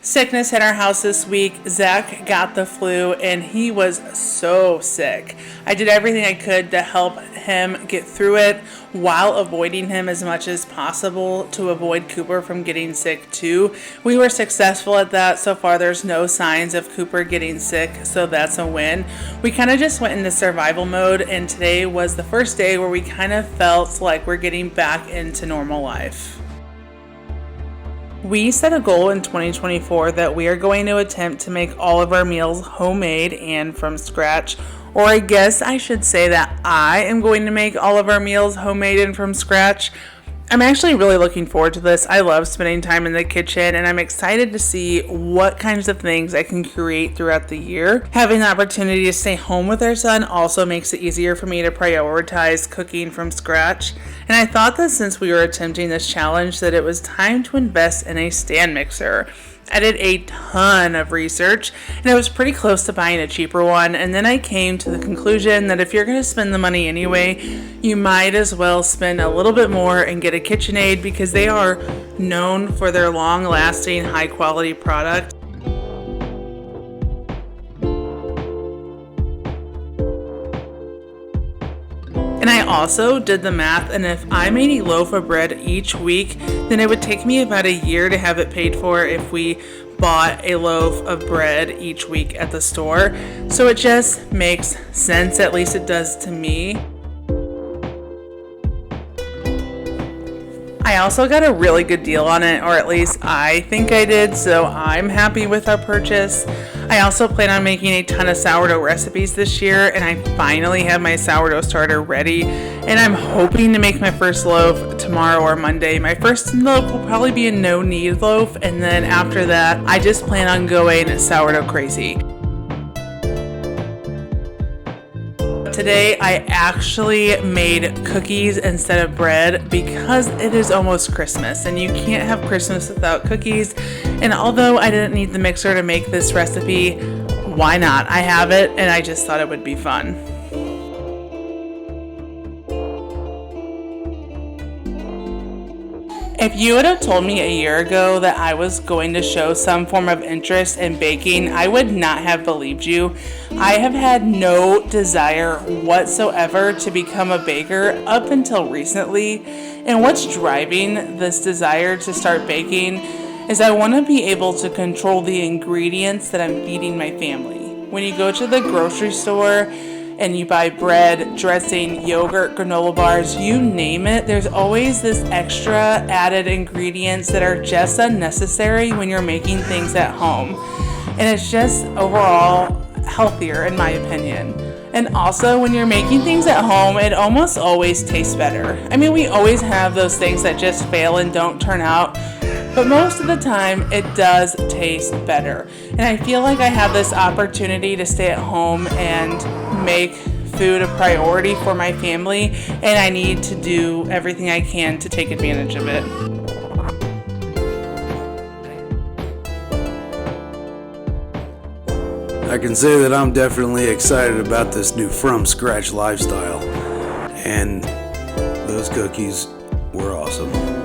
Sickness hit our house this week. Zach got the flu and he was so sick. I did everything I could to help him get through it while avoiding him as much as possible to avoid Cooper from getting sick too. We were successful at that. So far there's no signs of Cooper getting sick, so that's a win. We kind of just went into survival mode, and today was the first day where we kind of felt like we're getting back into normal life. We set a goal in 2024 that we are going to attempt to make all of our meals homemade and from scratch. Or I guess I should say that I am going to make all of our meals homemade and from scratch. I'm actually really looking forward to this. I love spending time in the kitchen, and I'm excited to see what kinds of things I can create throughout the year. Having the opportunity to stay home with our son also makes it easier for me to prioritize cooking from scratch. And I thought that since we were attempting this challenge that it was time to invest in a stand mixer. I did a ton of research, and I was pretty close to buying a cheaper one, and then I came to the conclusion that if you're going to spend the money anyway, you might as well spend a little bit more and get a KitchenAid, because they are known for their long-lasting, high-quality product. And I also did the math, and if I made a loaf of bread each week, then it would take me about a year to have it paid for if we bought a loaf of bread each week at the store. So it just makes sense, at least it does to me. I also got a really good deal on it, or at least I think I did, so I'm happy with our purchase. I also plan on making a ton of sourdough recipes this year, and I finally have my sourdough starter ready, and I'm hoping to make my first loaf tomorrow or Monday. My first loaf will probably be a no-knead loaf, and then after that, I just plan on going sourdough crazy. Today I actually made cookies instead of bread because it is almost Christmas and you can't have Christmas without cookies. And although I didn't need the mixer to make this recipe, why not? I have it and I just thought it would be fun. If you would have told me a year ago that I was going to show some form of interest in baking, I would not have believed you. I have had no desire whatsoever to become a baker up until recently. And what's driving this desire to start baking is I want to be able to control the ingredients that I'm feeding my family. When you go to the grocery store and you buy bread, dressing, yogurt, granola bars, you name it, there's always this extra added ingredients that are just unnecessary when you're making things at home. And it's just overall healthier in my opinion. And also when you're making things at home, it almost always tastes better. I mean, we always have those things that just fail and don't turn out, but most of the time it does taste better. And I feel like I have this opportunity to stay at home and make food a priority for my family, and I need to do everything I can to take advantage of it. I can say that I'm definitely excited about this new from scratch lifestyle, and those cookies were awesome.